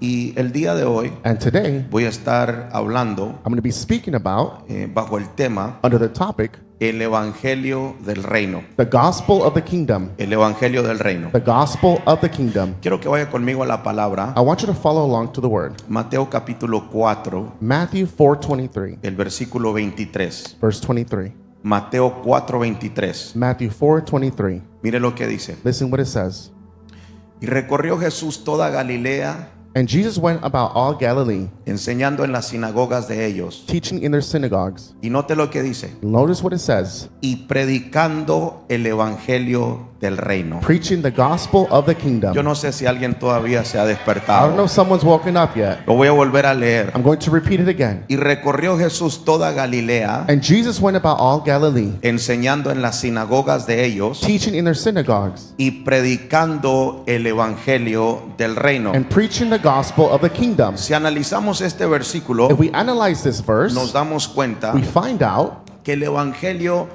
Y el día de hoy And today, voy a estar hablando I'm going to be speaking about, bajo el tema under the topic, el Evangelio del Reino. the gospel of the kingdom. El Evangelio del Reino. The gospel of the kingdom. Quiero que vaya conmigo a la palabra. I want you to follow along to the word. Mateo capítulo 4, Matthew 4:23, el versículo 23. verse 23. Mateo 4:23. Matthew 4:23. Mire lo que dice. Listen what it says. Y recorrió Jesús toda Galilea, And Jesus went about all Galilee, enseñando en las sinagogas de ellos. teaching in their synagogues. Y note lo que dice. Notice what it says. Y predicando el Evangelio del Reino. Preaching the gospel of the kingdom. Yo no sé si alguien todavía se ha I don't know despertado. if someone's woken up yet. Lo voy a volver a leer. I'm going to repeat it again. Y recorrió Jesús toda Galilea, And Jesus went about all Galilee, enseñando en las sinagogas de ellos teaching in their synagogues, y predicando el Evangelio del Reino. and preaching the gospel of the kingdom. Si analizamos este versículo, If we analyze this verse, nos damos cuenta we find out que el Evangelio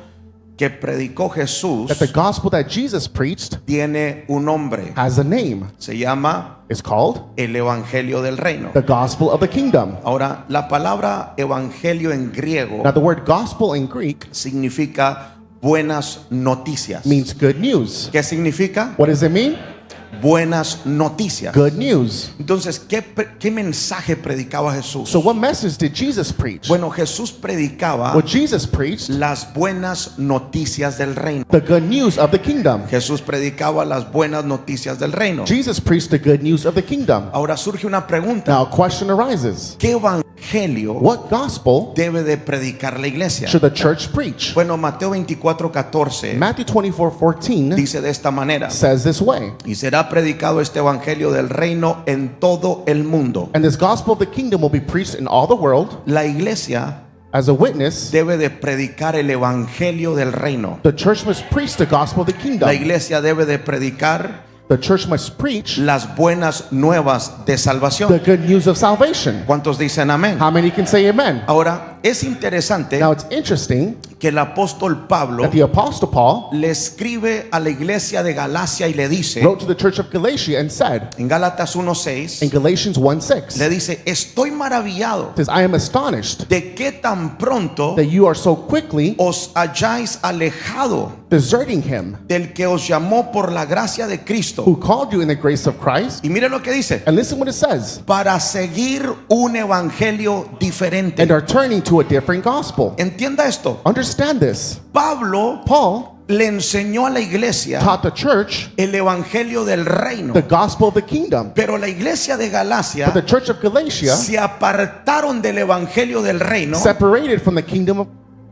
que predicó Jesús that the gospel that Jesus preached tiene un nombre. has a name. Se llama It's called el Evangelio del Reino. the gospel of the kingdom. Ahora, la palabra evangelio en griego Now, the word gospel in Greek significa buenas noticias. means good news. ¿Qué significa? What does it mean? Buenas noticias. Good news. Entonces, ¿qué mensaje predicaba Jesús? So, what message did Jesus preach? Bueno, Jesús predicaba What Jesus preached, las buenas noticias del reino. the good news of the kingdom. Jesús predicaba las buenas noticias del reino. Jesus preached the good news of the kingdom. Ahora surge una pregunta. Now, a question arises. ¿Qué evangelio What gospel debe de predicar la iglesia? should the church preach? Bueno, Mateo 24:14 Matthew 24:14 dice de esta manera: says this way. y será predicado este evangelio del reino en todo el mundo. And this gospel of the kingdom will be preached in all the world. La iglesia As a witness, debe de predicar el evangelio del reino. the church must preach the gospel of the La kingdom. iglesia debe de predicar The church must preach las buenas nuevas de the salvación. good news of salvation. ¿Cuántos dicen amén? How many can say amen? Ahora, es interesante Now, it's interesting que el apóstol Pablo that the apostle Paul le escribe a la iglesia de Galacia y le dice, wrote to the church of Galatia and said en Gálatas in 1:6, Galatians 1:6, le dice, estoy maravillado says, I am astonished de que tan pronto that you are so quickly os hayáis alejado deserting him del que os llamó por la gracia de who Cristo. called you in the grace of Christ. Y mire lo que dice, And listen what it says. para seguir un evangelio diferente. And are turning to a different gospel. Entienda esto, Understand this. Pablo Paul le enseñó a la iglesia taught the church el evangelio del reino, the gospel of the kingdom. pero la iglesia de Galacia But the church of Galatia se apartaron del evangelio del reino separated from the kingdom of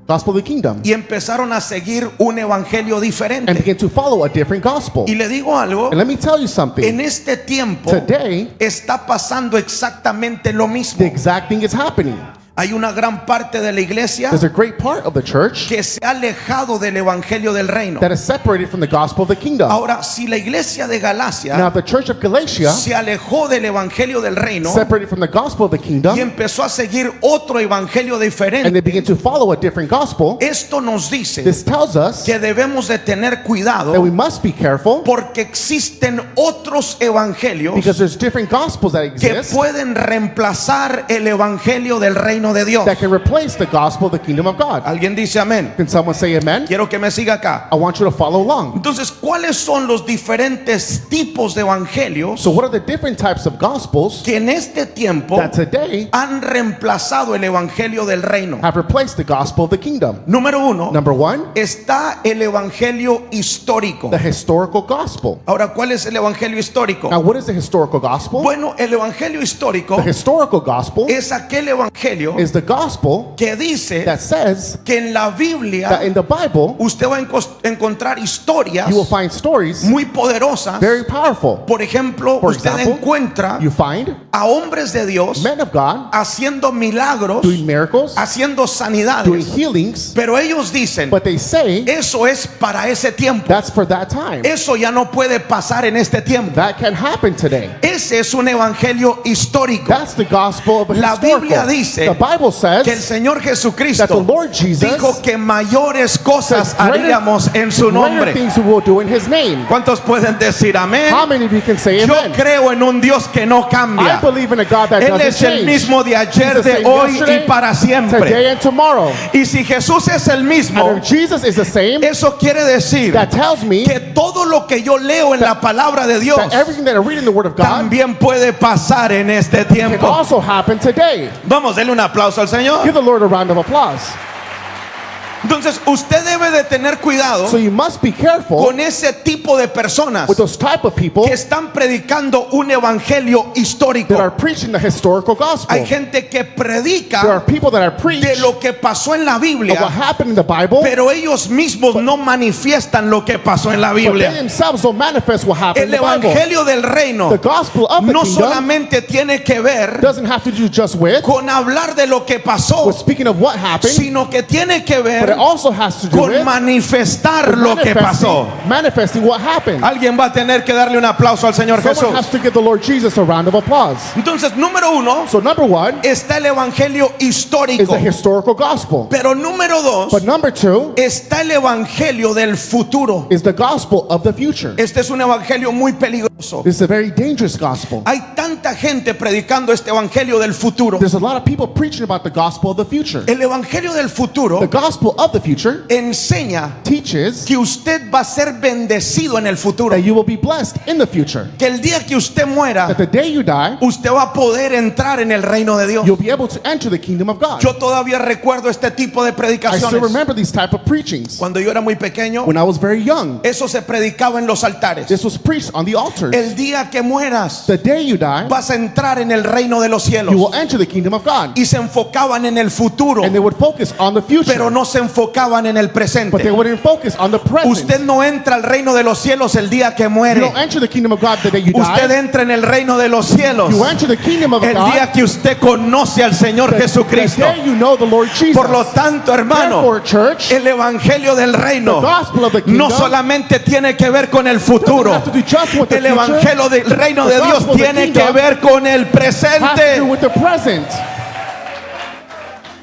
gospel of the kingdom y empezaron a seguir un evangelio and diferente. began to follow a different gospel. Y le digo algo, And let me tell you en something. este tiempo Today, está pasando exactamente lo mismo. the exact thing is happening. Hay una gran parte de la iglesia There's a great part of the church que se ha alejado del evangelio del reino. that is separated from the gospel of the kingdom. Ahora, si la iglesia de Now, Galacia if the church of Galatia se alejó del evangelio del reino separated from the gospel of the y kingdom empezó a seguir otro evangelio and they diferente, begin to follow a different gospel, esto nos dice this tells us que debemos de tener that cuidado we must be careful porque existen otros evangelios because there's different gospels that que exist pueden reemplazar el evangelio del reino de Dios. that can replace the gospel of the kingdom of God. ¿Alguien dice amén? Can someone say amen? Quiero que me siga acá. I want you to follow along. Entonces, ¿cuáles son los diferentes tipos de evangelios So what are the different types of gospels que en este tiempo that today han reemplazado el evangelio del reino? have replaced the gospel of the kingdom? Número uno, Number one, está el evangelio histórico. the historical gospel. Ahora, ¿cuál es el evangelio histórico? Now, what is the historical gospel? Bueno, el evangelio histórico The historical gospel es aquel evangelio is the gospel que dice that says que en la that Biblia in the Bible usted va a encontrar historias you will find stories muy poderosas. very powerful. Por ejemplo, For usted example, encuentra you find a hombres de Dios men of God haciendo milagros, doing miracles, haciendo doing sanidades, healings, pero ellos dicen, but they say eso es para ese tiempo. that's for that time. Eso ya no puede pasar en este tiempo. That can happen today. Ese es un evangelio histórico. That's the gospel of a La Biblia historical. dice The Bible says que el Señor that the Jesucristo Lord Jesus dijo que mayores cosas says greater- haríamos en su greater nombre. things we will do in His name. ¿Cuántos pueden decir amén? How many of you can say Yo amen? creo en un Dios que no I cambia. believe in a God that Él doesn't es el change. mismo de ayer, He's the de same hoy y yesterday, para siempre. today and tomorrow. Y si Jesús es el mismo, And if Jesus is the same, eso quiere decir that tells me que todo lo que yo leo en la palabra de Dios that everything that I read in the Word of God también puede pasar en este can tiempo. also happen today. Vamos, denle un aplauso al Señor. Give the Lord a round of applause. Entonces, usted debe de tener cuidado So you must be careful con ese tipo de personas with those type of people que están predicando un evangelio histórico. that are preaching the historical gospel. Hay gente que There are predica people that are preaching de lo que pasó en la of what Biblia, happened in the Bible, pero ellos mismos no manifiestan lo que pasó en la but they Biblia. themselves don't manifest what happened El in the Bible. evangelio del reino The gospel of the no kingdom solamente tiene que ver doesn't have to do just with con hablar de lo que pasó, speaking of what happened, sino que tiene que but it ver also has to do con with manifestar lo que pasó. manifesting what happened. Alguien va a tener que darle un aplauso al Señor Someone has Jesús. to give the Lord Jesus a round of applause. Entonces, número uno, So number one está el evangelio is histórico. the historical gospel. Pero número dos, But number two está el evangelio del futuro. is the gospel of the future. Este es un evangelio muy peligroso. This is a very dangerous gospel. Hay tanta gente predicando este evangelio del futuro. There's a lot of people preaching about the gospel of the future. El evangelio del The futuro gospel of the future enseña teaches que usted va a ser bendecido en el futuro. that you will be blessed in the future. Que el día que usted muera, That the day you die, usted va a poder entrar en el reino de Dios. you'll be able to enter the kingdom of God. Yo todavía recuerdo este tipo de I still predicaciones. remember these type of preachings. Cuando yo era muy pequeño, When I was very young, eso se predicaba en los altares. this was preached on the altars. El día que mueras, The day you die, vas a entrar en el reino de los you cielos. will enter the kingdom of God. Y se enfocaban en el futuro, And they would focus on the future, pero no se enfocaban en el but they presente. wouldn't focus on the present. Usted no entra al reino de los cielos el día que You muere. don't enter the kingdom of God the day you Usted die. entra en el reino de los cielos You enter the kingdom of el God día que usted conoce al Señor the Jesucristo. day you know the Lord Jesus. Por lo tanto, hermano, Therefore, church, el evangelio del reino the gospel of the no kingdom solamente tiene que ver con el doesn't futuro. have to do just with the El future. evangelio del reino The de Dios gospel of the tiene que kingdom ver con el has to do presente. with the present.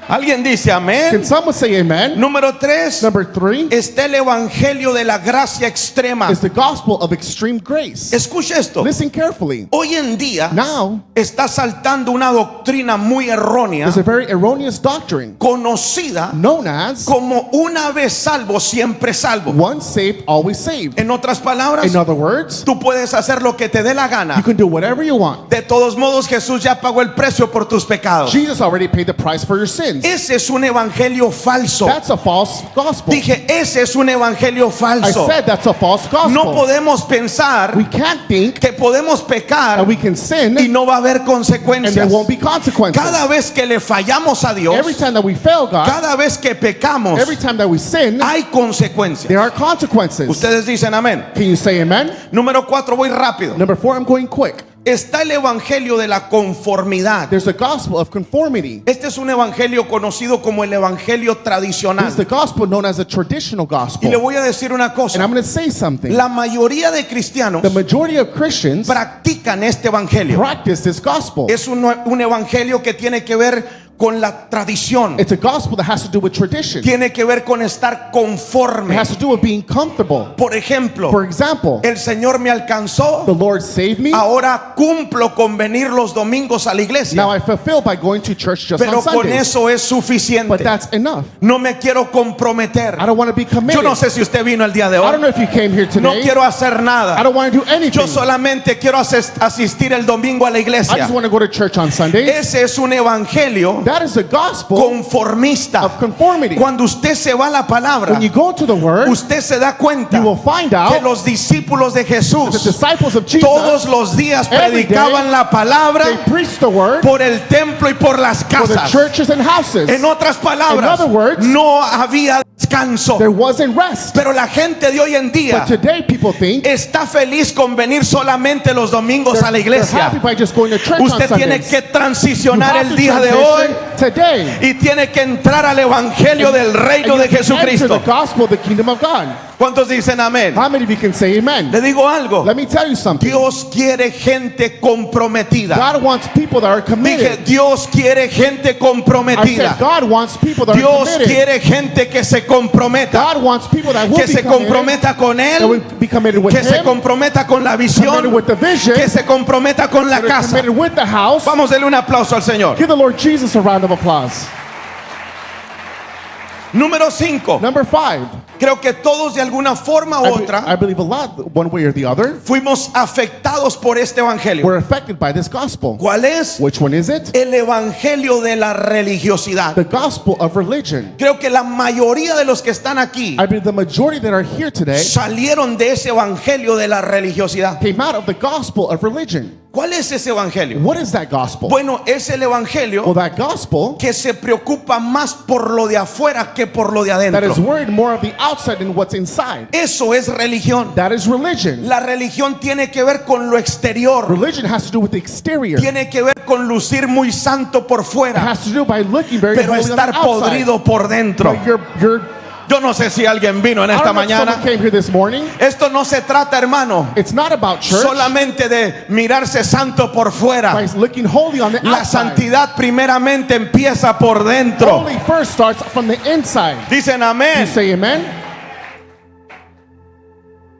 Alguien dice Can amén. someone say amen? Número 3, Number three está el evangelio de la gracia extrema. is the gospel of extreme grace. Escuche esto. Listen carefully. Hoy en día Now, está saltando una doctrina muy errónea, there's a very erroneous doctrine conocida known as como una vez salvo, siempre salvo. once saved, always saved. En otras palabras, In other words, tú puedes hacer lo que te dé la you gana. can do whatever you want. De todos modos, Jesús ya pagó el precio por tus pecados. Jesus already paid the price for your sins. Ese es un evangelio falso. That's a false gospel. Dije, ese es un evangelio I falso. said that's a false No gospel. podemos pensar We can't think que podemos pecar that we can sin y no va a haber and there consecuencias. won't be consequences. Cada vez que le fallamos a Dios, Every time that we fail God, cada vez que pecamos, every time that we sin, hay consecuencias. there are consequences. Ustedes dicen amén. Can you say amen? Número 4, voy rápido. Number 4, I'm going quick. Está el evangelio de la conformidad. There's a gospel of conformity. Este es un evangelio conocido como el evangelio tradicional. It's the gospel known as a traditional Y le gospel. voy a decir una And cosa. I'm going to say something. La mayoría de cristianos The majority of Christians practican este evangelio. practice this gospel. Es un evangelio que tiene que ver con la tradición. It's a gospel that has to do with tradition. Tiene que ver con estar It conforme. has to do with being comfortable. Por ejemplo, For example, el Señor me alcanzó, the Lord saved me. ahora cumplo con venir los domingos a la Now iglesia. I fulfill by going to church just Pero on con Sundays. eso es But suficiente. that's enough. No me quiero comprometer. I don't want to be Yo committed. no sé si usted vino el día de I don't know hoy. if you came here No today. quiero hacer I nada. don't want to do anything. Yo solamente quiero asistir el domingo a la I iglesia. just want to go to church on Sundays. Ese es un evangelio That is the gospel conformista. of conformity. Cuando usted se va a la palabra, When you go to the word, usted se da cuenta you will find que out los discípulos de the Jesús disciples of Jesus, todos los días every day, predicaban la they palabra preach the word por el templo y por las for the casas. churches and houses. En otras palabras, In other words, no había descanso. There wasn't rest. Pero la gente de hoy en día But today people think está feliz con venir solamente los domingos a la they're iglesia. happy by just going to church Usted on tiene Sundays. que transicionar You have el to día de transition hoy today. y tiene que entrar al evangelio del reino And de you have to enter Jesucristo. the gospel of the kingdom of God. ¿Cuántos dicen amén? How many of you can say amen? Le digo algo. Let me tell you something. Dios quiere gente comprometida. God wants people that are Dije, committed. Dios quiere gente I comprometida. said God wants people that are Dios committed. quiere gente que se comprometa. God wants people that will Que be se committed, comprometa con that will Él. be committed with Que se Him, comprometa con la committed visión. with the vision, Que se comprometa con la that are casa. committed with the house. Vamos a darle un aplauso al Señor. Give the Lord Jesus a round of applause. Número 5. Number 5. Creo que todos de alguna forma u I otra believe a lot, one way or the other, fuimos afectados por este evangelio. were affected by this gospel. ¿Cuál es? Which one is it? El evangelio de la religiosidad. The gospel of religion. Creo que la mayoría de los que están aquí I believe the majority that are here today salieron de ese evangelio de la religiosidad. came out of the gospel of religion. ¿Cuál es ese evangelio? What is that gospel? Bueno, es el evangelio Well, that gospel que se preocupa más por lo de afuera que por lo de that is adentro. worried more of the outside than what's inside. Eso es religión. That is religion. La religión tiene que ver con lo exterior. Religion has to do with the exterior. It Tiene que ver con lucir muy santo por fuera, has to do by looking very pero holy on the estar outside. podrido por dentro. But you're, Yo no sé si alguien vino en I esta don't know if mañana. someone came here this morning. Esto no se trata, hermano, It's not about church. solamente de mirarse santo por fuera. By looking holy on the La outside. santidad primeramente empieza por dentro. Holy first starts from the inside. Dicen You amén. say amen?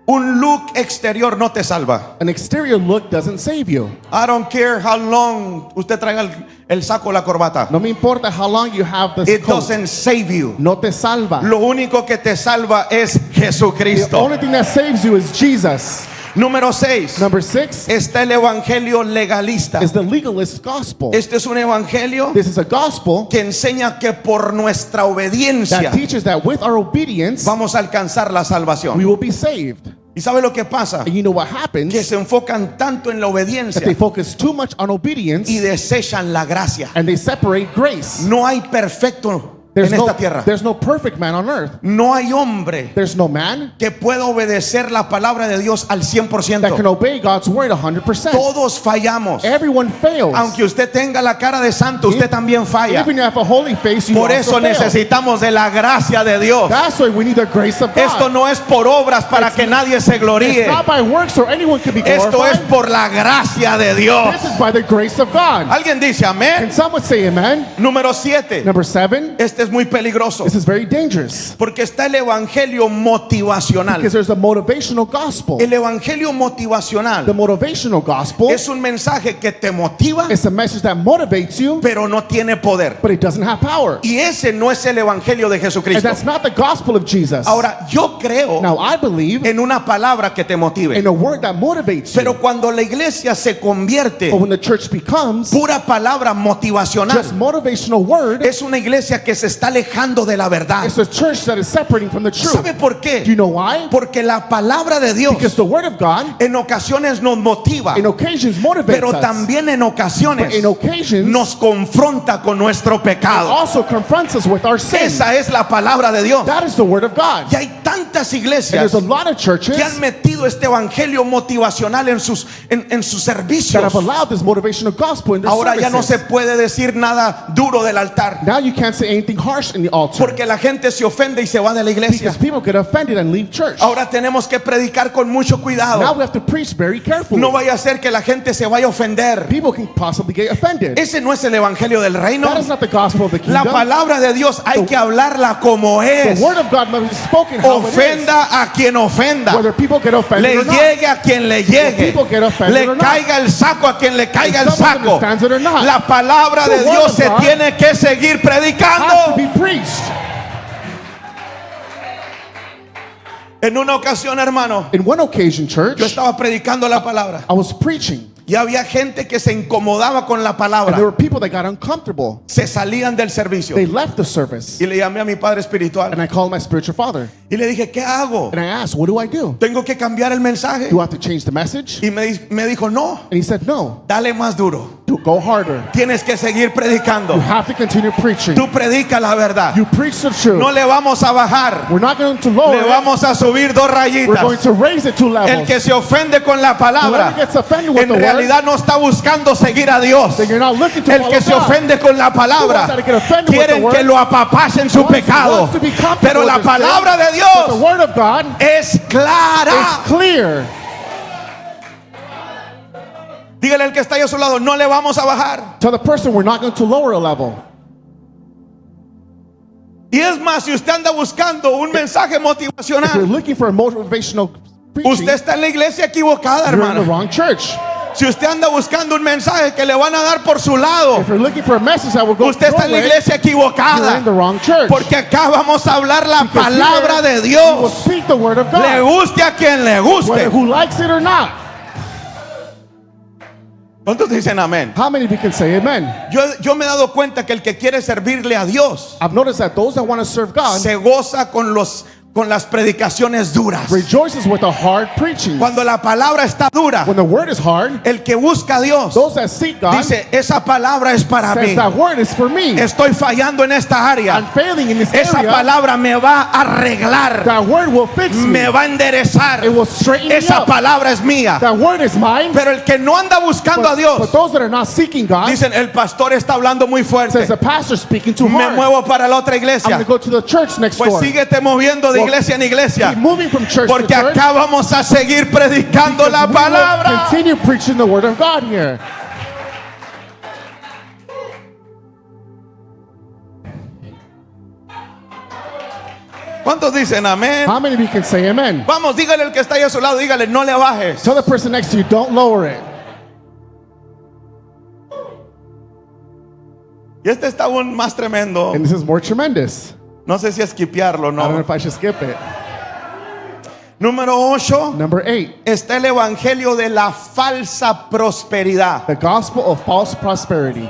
Un look exterior no te salva. An exterior look doesn't save you. I don't care how long usted traiga el saco o la corbata. No me importa how long you have this It coat. doesn't save you. No te salva. Lo único que te salva es The Jesucristo. only thing that saves you is Jesus. Número 6. Number 6 Está el evangelio legalista. is the legalist gospel. Este es un evangelio This is a gospel que enseña que por nuestra obediencia that teaches that with our obedience, vamos a alcanzar la we salvación. will be saved. ¿Y sabe lo que pasa? And you know what happens? Que se enfocan tanto en la That they obediencia focus too much on obedience y desechan la gracia. and they separate grace. No hay perfecto There's en no, esta tierra. there's no perfect man on earth. No hay hombre There's no man que pueda obedecer la palabra de Dios al that can 100%. obey God's word 100%. Todos fallamos. Everyone fails. Aunque usted tenga la cara de santo, usted también falla. Even if you have a holy face, you Por also eso fail. necesitamos de la gracia de Dios. That's why we need the grace of God. Esto no es por obras para que nadie se gloríe. It's not by works so anyone can be Esto es glorified. por la gracia de Dios. This is by the grace of God. Alguien dice Can amén. someone say amen? Número 7. Number 7, Este es muy peligroso this is very dangerous porque está el evangelio motivacional. because there's a motivational gospel. El evangelio The motivacional motivational gospel es un mensaje que te motiva, is a message that motivates you, pero no tiene poder. but it doesn't have power. Y ese no es el evangelio de And Jesucristo. that's not the gospel of Jesus. Ahora, yo creo Now, I believe en una palabra que te motive. in a word that motivates Pero you. cuando la iglesia se convierte But when the church becomes pura palabra just motivacional, motivational word, es una iglesia que se está alejando de la verdad. it's a church that is separating from the truth. ¿Sabe por Do qué? you know why? Porque la palabra de Dios Because the word of God en ocasiones nos motiva, in occasions motivates pero us. también en But ocasiones in occasions nos confronta con nuestro pecado. also confronts us with our sin. Esa es la palabra de Dios. That is the word of God. Y hay tantas And iglesias there's a lot of churches que han metido este evangelio motivacional en sus that servicios. have allowed this motivational gospel in their Ahora ya no se services. puede decir nada duro del altar Now you can't say anything harsh in the altar porque la gente se ofende y se va de la iglesia. because people get offended and leave church. Ahora tenemos que predicar con mucho Now cuidado. we have to preach very carefully. No vaya a ser que la gente se vaya a ofender. People can possibly get offended. Ese no es el evangelio del reino. That is not the gospel of the La kingdom. palabra de Dios hay que hablarla como The es. word of God must be spoken how it is. Ofenda a quien ofenda. Whether people get offended Le or not. llegue a quien le llegue. people get offended Le or not. caiga el saco a quien le caiga el And someone saco. understands it or not. La palabra The de word Dios of se God tiene que seguir Has to predicando. be preached. En una ocasión, hermano, In one occasion, church, yo estaba predicando la palabra I was preaching, y había gente que se incomodaba con la and there palabra. were people that got uncomfortable. Se salían del servicio. They left the service, Y le llamé a mi padre espiritual and I called my spiritual father, y le dije, ¿qué hago? and I asked, "What do I do? ¿Tengo que cambiar el mensaje? Do I have to change the message?" Y me dijo, no, And he said, "No, dale más duro. to go harder. Tienes que seguir predicando. You have to continue preaching. Tú predica la verdad. You preach the truth. No le vamos a bajar. We're not going to lower Le it. vamos a subir 2 We're going rayitas. to raise it 2 El levels. que se ofende con la palabra, Whoever gets offended with en the word, realidad no está buscando seguir a Dios. then you're not looking to El follow que se God. ofende con la palabra, Who wants to get offended with quieren the word, que lo apapachen su pecado. wants to be comfortable Pero la with his sin. palabra de But the Dios word of God es is clara. clear. Dígale al que está ahí a su lado, no le vamos a bajar. Tell the person we're not going to lower a level. Y es más, si usted anda buscando un mensaje If you're motivacional, looking for a motivational preaching, usted está en la iglesia equivocada, you're in the hermano. wrong church. Si usted anda buscando un mensaje que le van a dar por su lado, If you're looking for a message that will go usted está en la your way, iglesia you're in equivocada. the wrong church. Porque acá vamos a hablar la Because palabra here de we will Dios. speak the word of Le God, guste a quien le whether guste. who likes it or not. ¿Cuántos dicen amén? How many of you can say amen? Yo me he dado cuenta que el que quiere servirle a Dios I've noticed that those that want to serve God se goza con las predicaciones duras. rejoices with a hard preaching. Cuando la palabra está dura, When the word is hard, el que busca a Dios those that seek God dice, esa palabra es para says mí. that word is for me. Estoy fallando en esta I'm área. failing in this Esa area. palabra me va a arreglar. That word will fix me. Me va a enderezar. It will straighten me Esa up. palabra es mía. That word is mine. Pero el que no anda buscando a But Dios, those that are not seeking God, dicen, el pastor está hablando muy fuerte. says the pastor speaking too Me hard. muevo para la otra I'm going iglesia. to go to the church next Pues door. síguete moviendo de Well, iglesia en iglesia. Keep moving from church Porque to church. acá vamos a seguir predicando la We will palabra. continue preaching the word of God here. ¿Cuántos dicen amén? How many of you can say amen? Vamos, dígale al que está ahí a su lado, dígale, no le bajes. Tell the person next to you, don't lower it. Y este está aún más tremendo. And this is more tremendous. No sé si esquipearlo o I don't know no. if I should skip it. Número 8. Number 8, Está el evangelio de la falsa prosperidad. the gospel of false prosperity.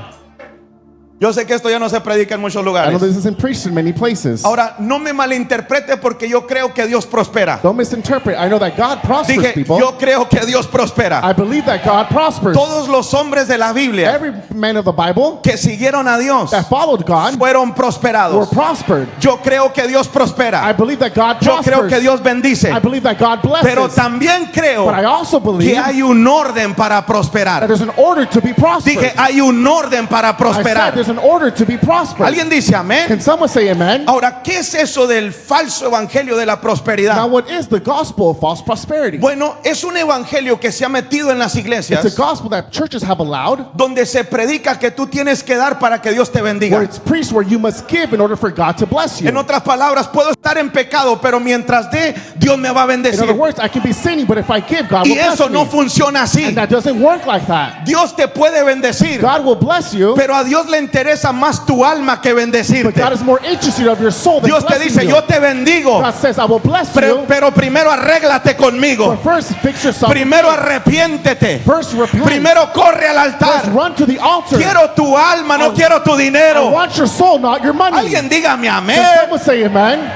Yo sé que esto ya no se predica en muchos I know lugares. this isn't preached in many places. Ahora, no me malinterprete porque yo creo que Dios prospera. Don't misinterpret. I know that God prospers Dije, people. yo creo que Dios prospera. I believe that God prospers. Todos los hombres de la Biblia Every man of the Bible que siguieron a Dios that followed God fueron were prosperados. prospered. Yo creo que Dios I prospera. believe that God Yo creo que prospers. Dios bendice. I believe that God Pero blesses. también creo But I also believe que hay un orden para that prosperar. there's an order to be prospered. Dije, hay un orden para I said prosperar. there's an order to be prospered. ¿Alguien dice amén? Can someone say amen? Ahora, ¿qué es eso del falso evangelio de la Now, prosperidad? what is the gospel of false prosperity? Bueno, es un evangelio que se ha metido en las It's a iglesias gospel that churches have allowed, donde se predica que tú tienes que dar para que Dios te where bendiga. it's preached where you must give in order for God to bless you. En otras palabras, puedo estar en pecado, pero mientras dé, Dios me va a In other bendecir. words, I can be sinning, but if I give, God will Y bless eso no me. funciona así. And that doesn't work like that. Dios te puede bendecir, God will bless you, pero a Dios le interesa más tu alma que but bendecirte. God is more interested of your soul than Dios te blessing dice, you. yo te bendigo, God says, I will bless you, pero primero arréglate conmigo. but first fix yourself. Primero arrepiéntete. First repent. Primero corre al First altar. run to the altar. Quiero tu alma, no quiero tu I dinero. want your soul, not your money. Alguien dígame Can amén. someone say amen?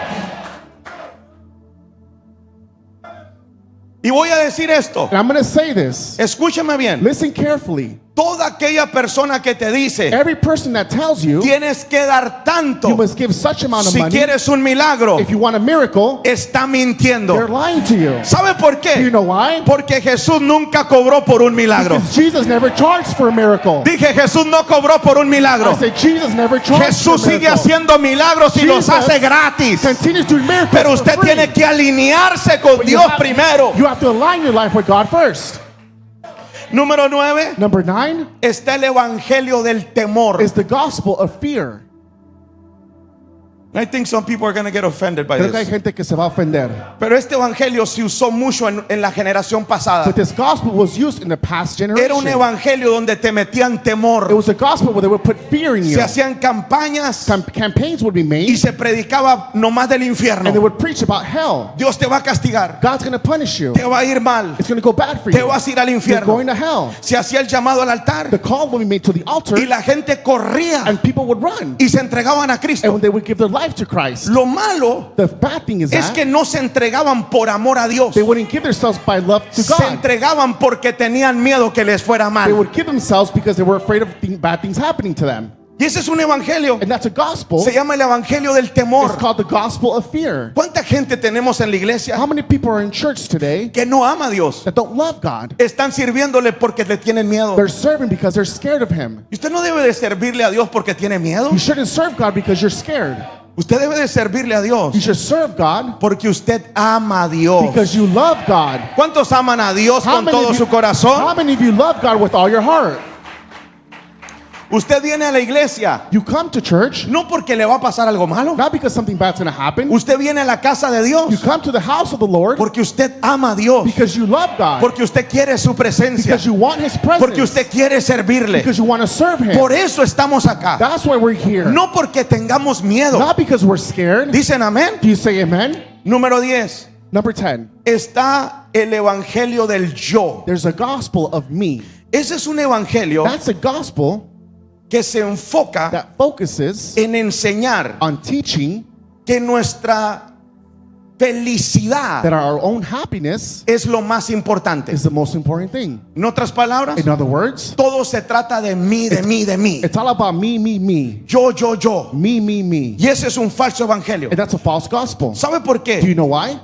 Y voy a decir esto. And I'm going to say this. Escúchame bien. Listen carefully. Toda aquella persona que te dice, Every person that tells you tienes que dar tanto you must give such amount of si money, quieres un milagro, if you want a miracle, está they're mintiendo. lying to you. ¿Sabe por Do you qué? know why? Porque Jesús nunca cobró por un milagro. Because Jesus never charged for a miracle. Dije, Jesús no cobró por un milagro. I said Jesus never charged Jesús for a sigue miracle. haciendo milagros y los Jesus hace gratis. Continues doing miracles Pero for usted free. tiene que alinearse con You Dios have- primero. You have to align your life with God first. Número 9, Number 9 está el evangelio del temor. is the gospel of fear. I think some people are going to get offended by Creo que hay this. gente que se va a ofender. Pero este evangelio se usó mucho en la generación pasada. But this gospel was used in the past Era un generation. evangelio donde te metían It temor. was a gospel where they would put fear in Se you. hacían campañas Campaigns would be y made, se predicaba nomás del and they infierno. would preach about hell. Dios te va a castigar. God's going to punish you. Te va a ir mal. It's going to go bad for Te you. vas a ir al You're infierno. going to hell. Se hacía el llamado al altar The call will be made to the altar, y la gente corría and people would run. y se entregaban a And Cristo. when they would give their life life to Christ. Lo malo The bad thing is es that que no se entregaban por amor a Dios. they wouldn't give themselves by love to Se God. entregaban porque tenían miedo que les fuera They mal. would give themselves because they were afraid of bad things happening to them. Y ese es un evangelio. And that's a gospel. Se llama el evangelio del It's temor. called the gospel of fear. ¿Cuánta gente tenemos en la iglesia How many people are in church today que no ama a Dios? that don't love God? Están sirviéndole porque le tienen miedo. They're serving because they're scared of Him. Y usted no debe de servirle a Dios porque tiene miedo. You shouldn't serve God because you're scared. Usted debe de servirle a You Dios should serve God porque usted ama a Dios. because you love God. ¿Cuántos aman a Dios How con many todo of su you- corazón? How many of you love God with all your heart? Usted viene a la iglesia You come to church no porque le va a pasar algo malo. not because something bad's going to happen. Usted viene a la casa de You Dios come to the house of the Lord porque usted ama a Dios. because you love God. Porque usted quiere su presencia. Because you want His Porque presence. usted quiere servirle. Because you want to serve Him. Por eso estamos acá. That's why we're here. No porque tengamos miedo. Not because we're scared. Dicen amén. Do you say amen? Número 10. Number 10. Está el evangelio del yo. There's a gospel of me. Ese es un evangelio That's a gospel que se enfoca that focuses en enseñar on teaching que nuestra felicidad that our own happiness es lo más importante. is the most important thing. En otras palabras, In other words, todo se trata de mí, de mí, de mí. it's all about me, me, me. Yo, yo, yo. Me, me, me. Y ese es un falso evangelio. And that's a false gospel. ¿Sabe por Do qué? you know why?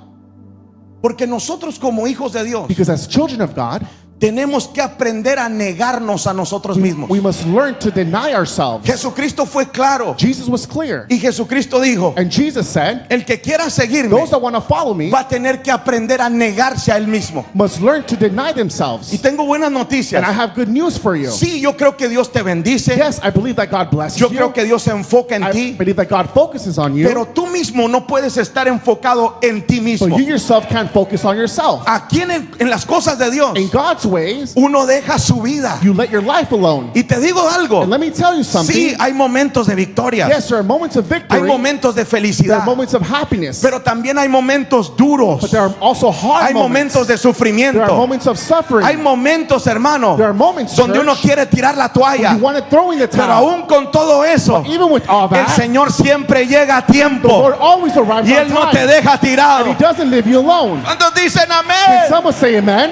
Porque nosotros como hijos de Dios Because as children of God, tenemos que aprender a negarnos a nosotros mismos. we must learn to deny ourselves. Jesucristo fue claro Jesus was clear. y Jesucristo dijo, And Jesus said, el que quiera seguirme those that want to follow me va a tener que aprender a negarse a él mismo. must learn to deny Y themselves. tengo buenas And I noticias. have good news for you. Sí, yo creo que Dios te bendice. Yes, I believe that God blesses Yo you. creo que Dios se enfoca en I ti. believe that God focuses on you. Pero tú mismo no puedes estar enfocado en ti But mismo. you yourself can't focus on yourself. Aquí en las cosas de Dios, In God's ways, uno deja su vida. you let your life alone. Y te digo algo. And let me tell you something. Sí, hay momentos de victoria. Yes, there are moments of Hay victory. momentos de There felicidad. are moments of happiness. Pero también hay momentos duros. But there are also hard Hay moments. momentos de There are sufrimiento. moments of suffering. Hay momentos, hermano, There are moments, donde uno church, quiere tirar la toalla. You want to throw in the Pero towel. aún con todo eso, Even with all el that, Señor siempre llega a the tiempo Lord always arrives y on Él no time. te deja And tirado. He doesn't leave you alone. ¿Cuántos dicen Can amén? someone say amen?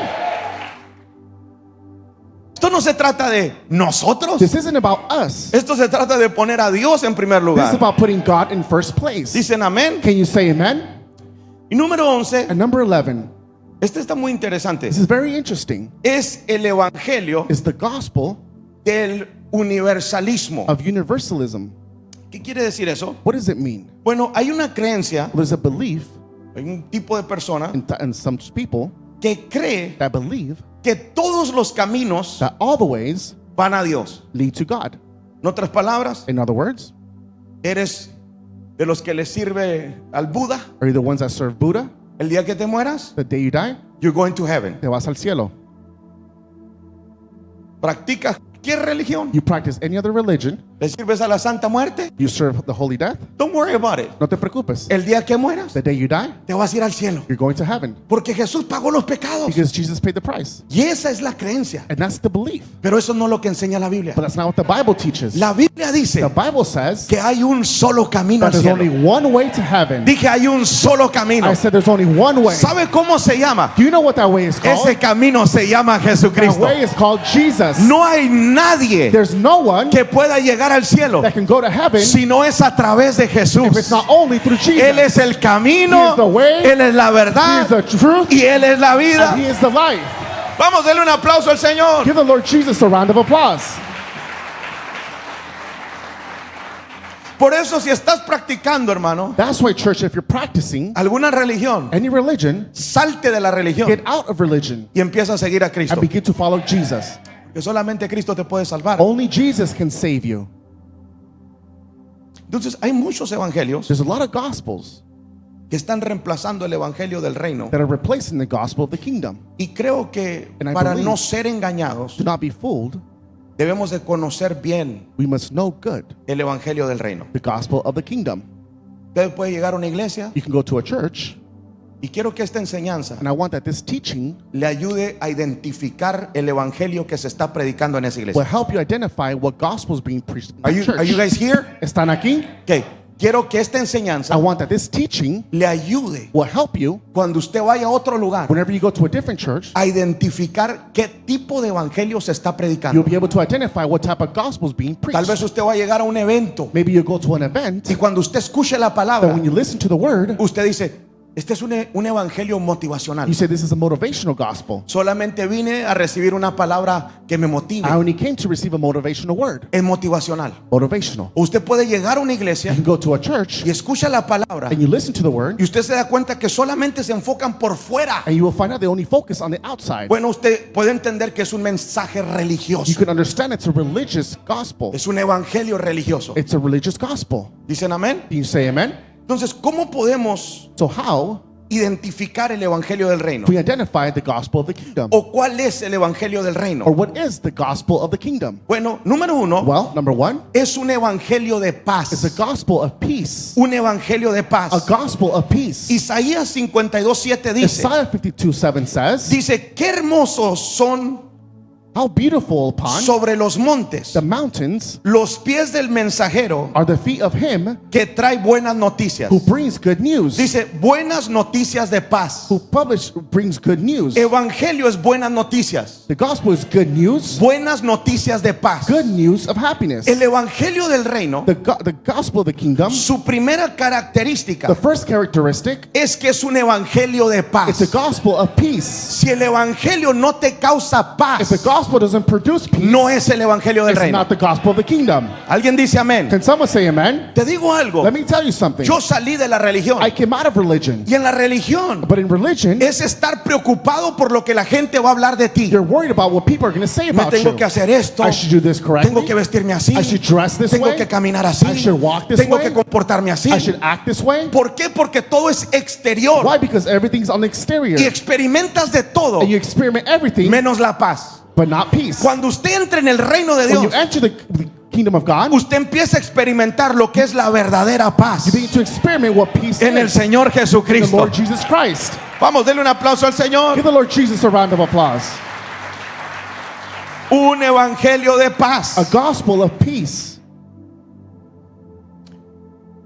Esto no se trata de nosotros. This isn't about us. Esto se trata de poner a Dios en primer This is lugar. about putting God in first place. Dicen amén. Can you say amen? Y número 11, And number 11, este está muy interesante. this is very interesting, Es el evangelio is the gospel del universalismo. of universalism. ¿Qué quiere decir eso? What does it mean? Bueno, hay una creencia, There's a belief hay un tipo de persona in some people que cree that believe que todos los caminos that all the ways van a Dios. lead to God. En otras palabras, In other words, eres de los que le sirve al Buda. are you the ones that serve Buddha? El día que te mueras, The day you die, you're going to heaven. te vas al cielo. Practicas cualquier religión. You practice any other religion, ¿Le sirves a la Santa Muerte? you serve the holy death, Don't worry about it. no te preocupes. El día que mueras, The day you die, te vas a ir al cielo. you're going to heaven Porque Jesús pagó los pecados. because Jesus paid the price. Y esa es la creencia. And that's the belief. Pero eso no es lo que enseña la Biblia. But that's not what the Bible teaches. La Biblia dice The Bible says que hay un solo camino that al there's only cielo. one way to heaven. Dije, hay un solo camino. I said there's only one way. ¿Sabe cómo se llama? Do you know what that way is called? Ese camino se llama That Jesucristo. way is called Jesus. No hay nadie There's no one que pueda llegar al cielo that can go to heaven si no es a través de if it's Jesús. not only through Jesus. Él es el He camino, is the way, Él es la He verdad is the truth, y Él es la and vida. He is the life. Vamos a darle un aplauso al Señor. Give the Lord Jesus a round of applause. Por eso, si estás practicando, hermano, That's why, church, if you're practicing alguna religión, any religion, salte de la religión get out of religion y empieza a seguir a Cristo. and begin to follow Jesus. Que solamente Cristo te puede salvar. Only Jesus can save you. Entonces, hay muchos evangelios There's a lot of gospels que están reemplazando el evangelio del reino. that are replacing the gospel of the kingdom. Y creo que And I para believe- no ser engañados, Do not be fooled. debemos de conocer bien We must know good el evangelio del reino. the gospel of the kingdom. Usted puede llegar a una iglesia You can go to a church, y quiero que esta enseñanza and I want that this teaching le ayude a identificar el evangelio que se está predicando en esa will iglesia. help you identify what gospel is being preached in Are that you, church. are you guys here? ¿Están aquí? Okay. Quiero que esta I enseñanza want that this teaching le ayude will help you cuando usted vaya a otro lugar whenever you go to a different church. a identificar qué tipo de evangelio se está You'll predicando. be able to identify what type of gospel is being Tal vez preached. usted va a llegar a un evento Maybe you go to an event, y cuando usted escuche la but palabra, when you listen to the word, usted dice, este es un evangelio motivacional. you say this is a motivational gospel. Solamente vine a recibir una palabra que me I motive. only came to receive a motivational word. Es motivacional. Motivational. Usted puede llegar a una iglesia You can go to a church y escucha la palabra and you listen to the word, y usted se da cuenta que solamente se enfocan por fuera. and you will find out they only focus on the outside. Bueno, usted puede entender que es un mensaje You religioso. can understand it's a religious gospel. Es un evangelio religioso. It's a religious gospel. ¿Dicen amén? Do you say amen? Entonces, ¿cómo podemos So how identificar el evangelio del reino? do we identify the gospel of the kingdom? ¿O cuál es el evangelio del Or reino? what is the gospel of the kingdom? Bueno, número uno, Well, number one, es un evangelio de it's a paz. gospel of peace. Un evangelio de A paz. gospel of peace. Isaías 52:7 dice, Isaiah 52:7 says, dice, qué hermosos son how beautiful upon sobre los montes the mountains los pies del mensajero are the feet of him que trae buenas noticias. who brings good news. Dice, buenas noticias de paz. Who brings good news. Evangelio es buenas noticias. The gospel is good news. Buenas noticias de paz. Good news of happiness. El evangelio del reino, The gospel of the kingdom, su primera característica the first characteristic, es que es un evangelio de it's a paz. gospel of peace. Si el evangelio no te causa If the paz, gospel doesn't produce peace, no es el evangelio del it's reino. not the gospel of the kingdom. ¿Alguien dice amén? Can someone say amen? Te digo algo. Let me tell you something. Yo salí de la religión. I came out of religion. Y en la religión But in religion, es estar preocupado por lo que la gente va a hablar de ti. you're worried about what people are going to say Me about tengo you. que hacer esto. I should do this Tengo que correctly. vestirme así. I should dress this Tengo way. que caminar así. I should walk this Tengo way. que comportarme así. I should act this way. ¿Por qué? Porque todo es exterior. Why? Because everything's on the exterior. Y experimentas de todo And you experiment everything, menos la paz. but not peace. Cuando usted entra en el reino de When you Dios, enter the kingdom of God, usted empieza a experimentar lo que es la verdadera paz you begin to experiment what peace en el is Señor in the Jesucristo. Lord Jesus Christ. Vamos, denle un aplauso al Señor. Give the Lord Jesus a round of applause. Un evangelio de A paz. gospel of peace.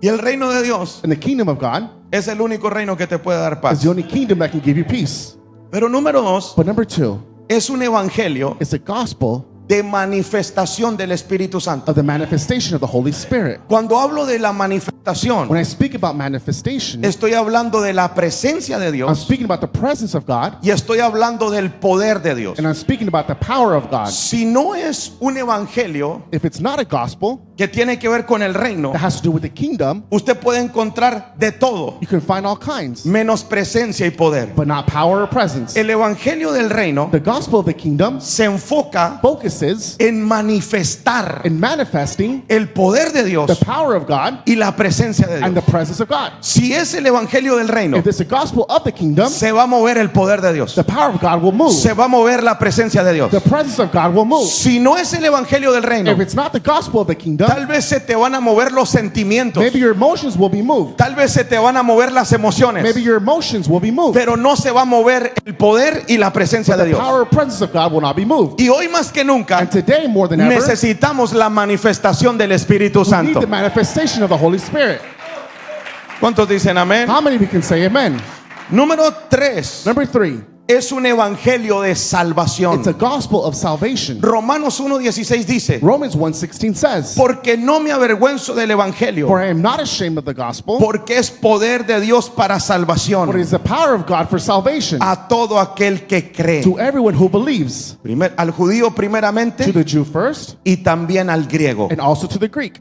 Y el reino de Dios And the kingdom of God es el único reino que te puede dar is paz. the only kingdom that can give you peace. Pero número dos, But number two, es un evangelio it's a gospel de manifestación del Espíritu Santo. of the manifestation of the Holy Spirit. Cuando hablo de la manifestación, When I speak about manifestation, estoy hablando de la presencia de I'm Dios speaking about the presence of God, y estoy hablando del poder de Dios. and I'm speaking about the power of God. Si no es un evangelio If it's not a gospel que tiene que ver con el reino, that has to do with the kingdom, usted puede encontrar de todo, you can find all kinds, menos presencia y poder. but not power or presence. El evangelio del reino The gospel of the kingdom se enfoca focuses en manifestar in manifesting el poder de Dios the power of God y la presencia de and Dios. the presence of God. Si es el evangelio del reino, If it's the gospel of the kingdom, se va a mover el poder de Dios. the power of God will move. Se va a mover la presencia de Dios. The presence of God will move. Si no es el evangelio del reino, If it's not the gospel of the kingdom, tal vez se te van a mover los sentimientos. maybe your emotions will be moved. Tal vez se te van a mover las emociones. Maybe your emotions will be moved. Pero no se va a mover el poder y la presencia de The Dios. power or presence of God will not be moved. Y hoy más que nunca And today, more than ever, necesitamos la manifestación del Espíritu we need Santo. the manifestation of the Holy Spirit. ¿Cuántos dicen amén? How many of you can say amen? Número 3 Number 3, es un evangelio de salvación. it's a gospel of salvation. Romanos 1:16 dice, Romans 1:16 says, porque no me avergüenzo del evangelio, for I am not ashamed of the gospel, porque es poder de Dios para but it salvación is the power of God for salvation a todo aquel que cree. to everyone who believes, Al judío to primeramente the Jew first, y también al griego. and also to the Greek.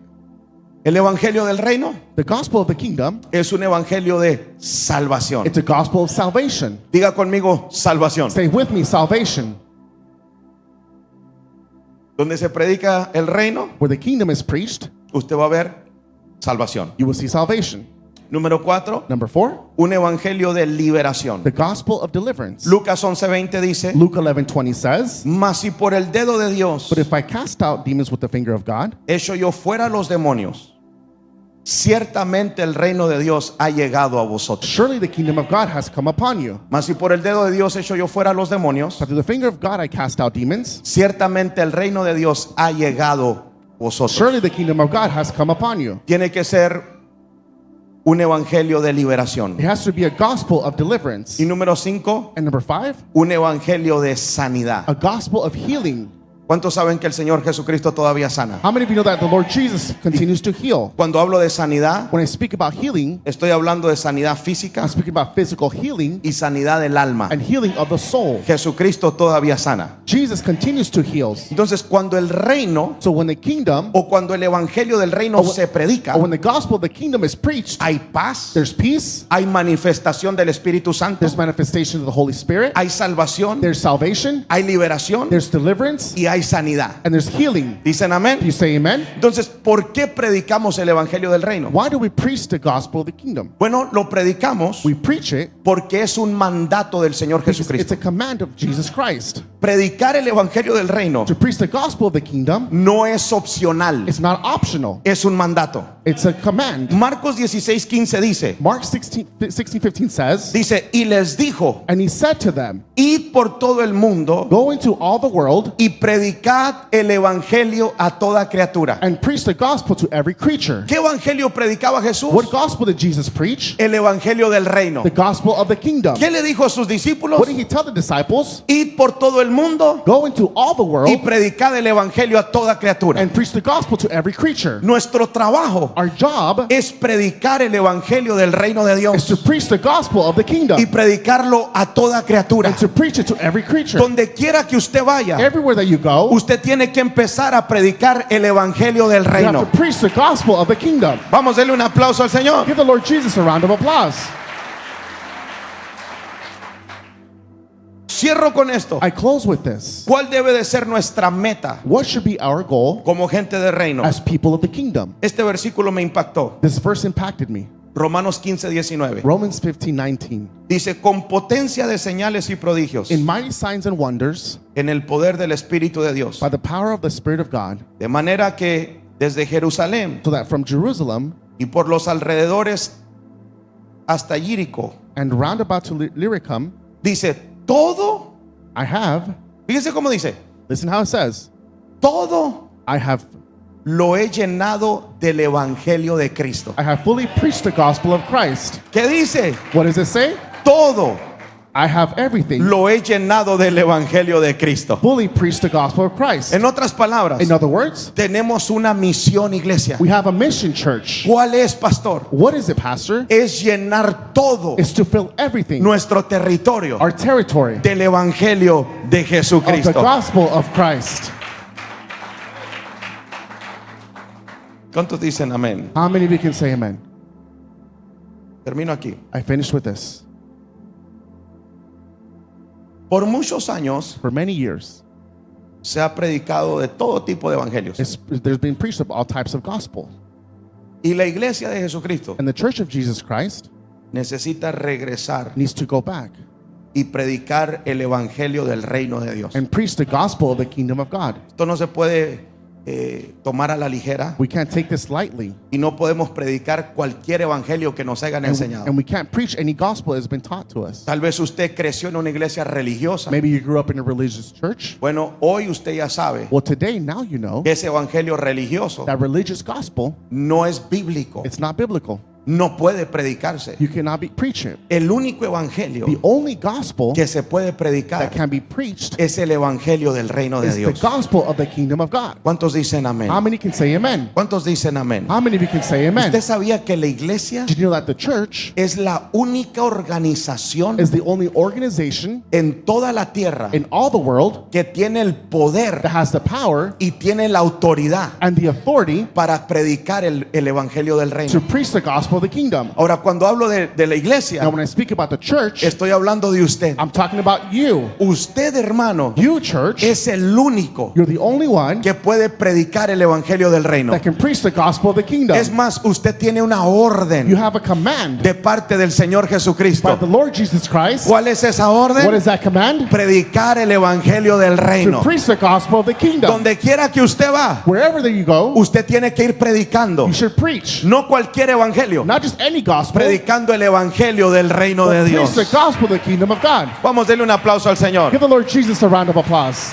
El evangelio del reino The gospel of the kingdom, es un evangelio de salvación. it's a gospel of salvation. Diga conmigo salvación. Say with me, salvation. Donde se predica el reino, Where the kingdom is preached, usted va a ver salvación. you will see salvation. Número 4, Number 4, un evangelio de liberación. the gospel of deliverance. Lucas 11:20 dice, Luke 11:20 says, mas si por el dedo de Dios but if I cast out demons with the finger of God, echo yo fuera los demonios, ciertamente el reino de Dios ha llegado a vosotros. surely the kingdom of God has come upon you. Mas si por el dedo de Dios echo yo fuera los demonios, But through the finger of God I cast out demons, ciertamente el reino de Dios ha llegado a vosotros. surely the kingdom of God has come upon you. Tiene que ser un evangelio de liberación. It has to be a gospel of deliverance. Y número 5, And number 5, un evangelio de sanidad. a gospel of healing. ¿Cuántos saben que el Señor Jesucristo todavía sana? How many of you know that the Lord Jesus continues to heal? Cuando hablo de sanidad, When I speak about healing, estoy hablando de sanidad física I'm speaking about physical healing y sanidad del alma. and healing of the soul. Jesucristo todavía sana. Jesus continues to heal. Entonces, cuando el reino So when the kingdom, o cuando el evangelio del reino se predica, or when the gospel of the kingdom is preached, hay paz, there's peace, hay manifestación del Espíritu Santo, there's manifestation of the Holy Spirit, hay salvación, there's salvation, hay liberación there's deliverance, y hay sanidad. and there's healing. ¿Dicen Do you amén? say amen? Entonces, ¿por qué predicamos el evangelio del reino? Why do we preach the gospel of the kingdom? Bueno, lo predicamos We preach it porque es un mandato del Señor because it's Jesucristo. a command of Jesus Christ. Predicar el evangelio del reino To preach the gospel of the kingdom, no es opcional, it's not optional. es un mandato. It's a command. Marcos 16:15 dice, Mark 16:15 says, dice, y les dijo, and he said to them, id por todo el mundo go into all the world y predicad el evangelio a toda criatura. and preach the gospel to every creature. ¿Qué evangelio predicaba Jesús? What gospel did Jesus preach? El evangelio del reino. The gospel of the kingdom. ¿Qué le dijo a sus discípulos? What did he tell the disciples? Id por todo el mundo Go into all the y world predicad el evangelio a toda criatura. and preach the gospel to every creature. Nuestro trabajo Our job es predicar el evangelio del reino de is to Dios preach the gospel of the kingdom y predicarlo a toda criatura. and to preach it to every creature. Donde quiera que usted vaya, Everywhere that you go, usted tiene que empezar a predicar el evangelio del you have reino. to preach the gospel of the kingdom. Vamos, denle un aplauso al Señor. Give the Lord Jesus a round of applause. Cierro con esto. I close with this. ¿Cuál debe de ser nuestra meta What should be our goal como gente de reino? as people of the kingdom? Este versículo me impactó. This verse impacted me. Romanos 15:19. Romans 15:19. Dice, con potencia de señales y prodigios, In mighty signs and wonders, en el poder del Espíritu de Dios. by the power of the Spirit of God, De manera que desde Jerusalén so that from Jerusalem y por los alrededores hasta Jerico, and round about to Illyricum, dice, todo, I have, fíjese cómo dice, listen how it says, todo I have lo he llenado del evangelio de Cristo. fully preached the gospel of Christ. ¿Qué dice? What does it say? Todo I have everything lo he llenado del evangelio de Cristo. fully preached the gospel of Christ. En otras palabras, In other words, tenemos una misión, iglesia. we have a mission, church. ¿Cuál es, pastor? What is it, Pastor? Es llenar todo It's to fill everything, nuestro territorio our territory, del evangelio de of the Jesucristo. gospel of Christ. ¿Cuántos dicen amén? How many of you can say amen? Termino aquí. I finished with this. Por muchos años For many years, se ha predicado de todo tipo de evangelios. there's been preached of all types of gospel. Y la iglesia de Jesucristo And the church of Jesus Christ necesita regresar needs to go back y predicar el evangelio del reino de Dios. and preach the gospel of the kingdom of God. Esto no se puede tomar a la ligera We can't take this lightly. y no podemos predicar cualquier evangelio que nos hayan enseñado. And we can't preach any gospel that has been taught to us. Tal vez usted creció en una iglesia religiosa. Maybe you grew up in a religious church. Bueno, hoy usted ya sabe Well, today, now you know que ese evangelio religioso that religious gospel, no es bíblico, it's not biblical. no puede predicarse. You cannot preach it. El único evangelio The only gospel que se puede that predicar can be preached es el evangelio del reino de is the Dios. gospel of the kingdom of God. ¿Cuántos dicen amén? How many can say amen? ¿Cuántos dicen amén? How many of you can say amen? ¿Usted sabía que la iglesia Did you know that the church es la única organización is the only organization en toda la tierra in all the world que tiene el that poder has the power y tiene la autoridad and the authority para predicar el evangelio del to reino? preach the gospel of the kingdom? Ahora, cuando hablo de la Now, iglesia, when I speak about the church, estoy hablando de usted. I'm talking about you. Usted, hermano, You, church, es el único you're the only one que puede predicar el evangelio del reino. that can preach the gospel of the kingdom. Es más, usted tiene una You orden have a command de parte del Señor by Jesucristo. the Lord Jesus Christ. ¿Cuál es esa What orden? is that command? Predicar el evangelio del To reino. preach the gospel of the kingdom. Donde quiera que usted va, Wherever that you go, usted tiene que ir predicando. you should preach. No cualquier evangelio, Not just any gospel, predicando el evangelio del reino de but preach Dios. the gospel of the kingdom of God. Vamos a darle un aplauso al Señor. Give the Lord Jesus a round of applause.